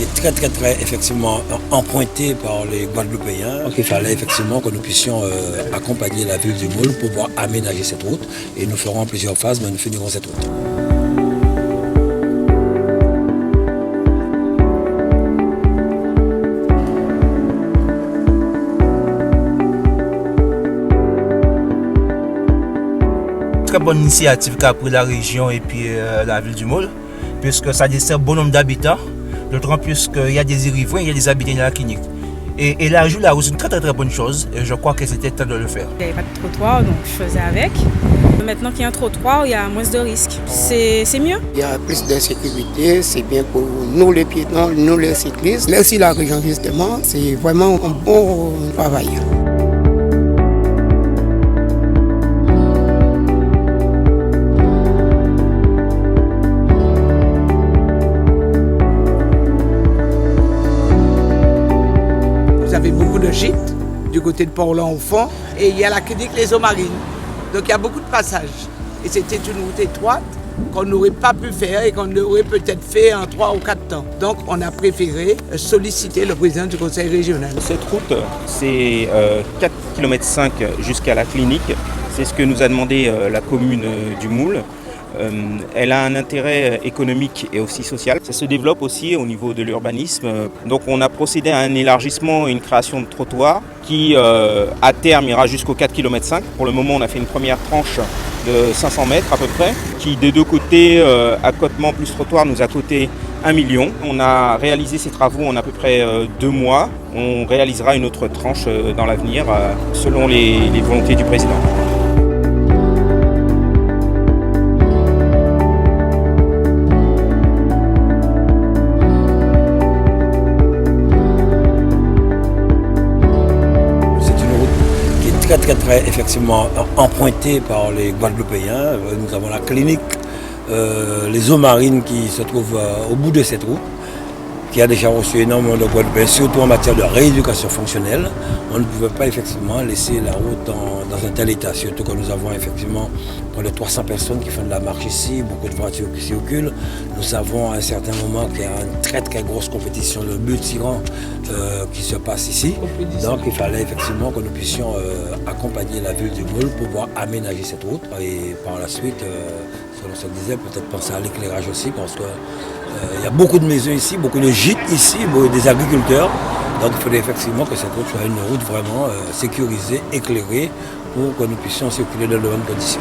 qui est très effectivement emprunté par les Guadeloupéens. Donc il fallait effectivement que nous puissions accompagner la ville du Moule pour pouvoir aménager cette route. Et nous ferons en plusieurs phases, mais nous finirons cette route. Très bonne initiative qu'a pris la région et puis la ville du Moule, puisque ça dessert bon nombre d'habitants, d'autant plus qu'il y a des riverains, il y a des habitants de la clinique. Et élargir la route, c'est une très bonne chose et je crois que c'était temps de le faire. Il n'y avait pas de trottoir, donc je faisais avec. Maintenant qu'il y a un trottoir, il y a moins de risques. C'est mieux. Il y a plus de sécurité, c'est bien pour nous les piétons, nous les cyclistes. Merci la région justement, c'est vraiment un bon travail. Vous avez beaucoup de gîtes du côté de Port-Lan au fond et il y a la clinique Les Eaux Marines. Donc il y a beaucoup de passages. Et c'était une route étroite qu'on n'aurait pas pu faire et qu'on aurait peut-être fait en 3 ou 4 temps. Donc on a préféré solliciter le président du conseil régional. Cette route, c'est 4,5 km jusqu'à la clinique. C'est ce que nous a demandé la commune du Moule. Elle a un intérêt économique et aussi social. Ça se développe aussi au niveau de l'urbanisme. Donc on a procédé à un élargissement et une création de trottoirs qui à terme ira jusqu'aux 4,5 km. Pour le moment on a fait une première tranche de 500 mètres à peu près, qui des deux côtés, accotement plus trottoir, nous a coûté 1 million. On a réalisé ces travaux en à peu près 2 mois. On réalisera une autre tranche dans l'avenir selon les volontés du président. Très effectivement emprunté par les Guadeloupéens. Nous avons la clinique Les Eaux Marines qui se trouve au bout de cette route, qui a déjà reçu énormément de Guadeloupéens, surtout en matière de rééducation fonctionnelle. On ne pouvait pas effectivement laisser la route dans un tel état, surtout que nous avons effectivement près de 300 personnes qui font de la marche ici, beaucoup de voitures qui circulent. Nous savons à un certain moment qu'il y a une très grosse compétition de buts-tirants qui se passe ici. Donc il fallait effectivement que nous puissions accompagner la ville du Moule pour pouvoir aménager cette route. Et par la suite, selon ce que je disais, peut-être penser à l'éclairage aussi, parce que il y a beaucoup de maisons ici, beaucoup de gîtes ici, des agriculteurs. Donc il fallait effectivement que cette route soit une route vraiment sécurisée, éclairée, pour que nous puissions circuler dans de bonnes conditions.